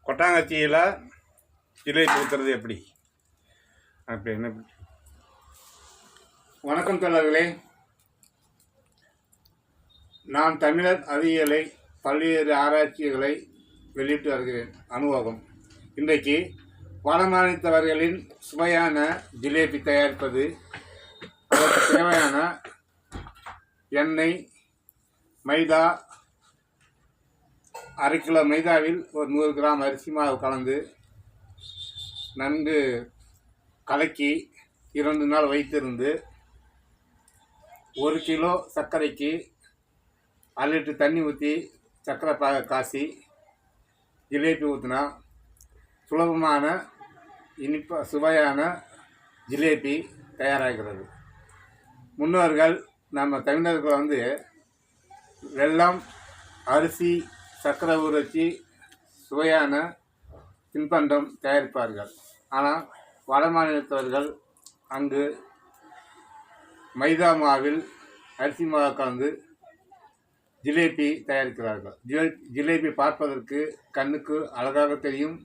கொட்டாங்கச்சியில் ஜிலேபி ஊற்றுறது எப்படி அப்படின்னு. வணக்கம் தோழர்களே, நான் தமிழர் அறிவியலை பல்வேறு ஆராய்ச்சிகளை வெளியிட்டு வருகிறேன். அனுபவம். இன்றைக்கு வடமாநிலத்தவர்களின் சுவையான ஜிலேபி தயாரிப்பது, அதற்கு தேவையான எண்ணெய், மைதா, 1/2 கிலோ மைதாவில் ஒரு 100 கிராம் அரிசி மாவு கலந்து நன்கு கலக்கி 2 நாள் வைத்திருந்து 1 கிலோ சர்க்கரைக்கு 1 லிட்டர் தண்ணி ஊற்றி சர்க்கரை பாக காசி ஜிலேபி ஊற்றினா சுலபமான சுவையான ஜிலேபி தயாராகிறது. முன்னோர்கள் நம்ம தமிழர்கள் வெல்லம், அரிசி, சர்க்கரை ஊற வச்சு சுவையான தின்பண்டம் தயாரிப்பார்கள். ஆனால் வட மாநிலத்தவர்கள் அங்கு மைதா மாவில் அரிசி மாவு கலந்து ஜிலேபி தயாரிக்கிறார்கள். ஜிலேபி பார்ப்பதற்கு கண்ணுக்கு அழகாக தெரியும்,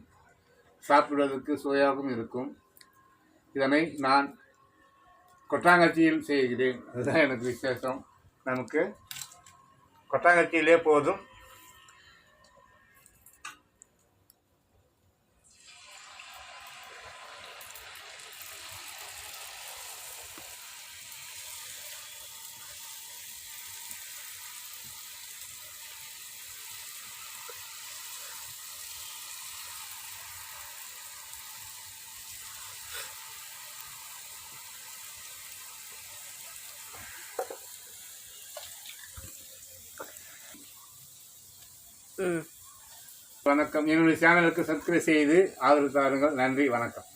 சாப்பிடுவதற்கு சுவையாகவும் இருக்கும். இதனை நான் கொட்டாங்கச்சியில் செய்கிறேன். அதுதான் எனக்கு விசேஷம். நமக்கு கொட்டாங்கச்சியிலே போதும். வணக்கம். என்னுடைய சேனலுக்கு சப்ஸ்கிரைப் செய்து ஆதரவு தாருங்கள். நன்றி, வணக்கம்.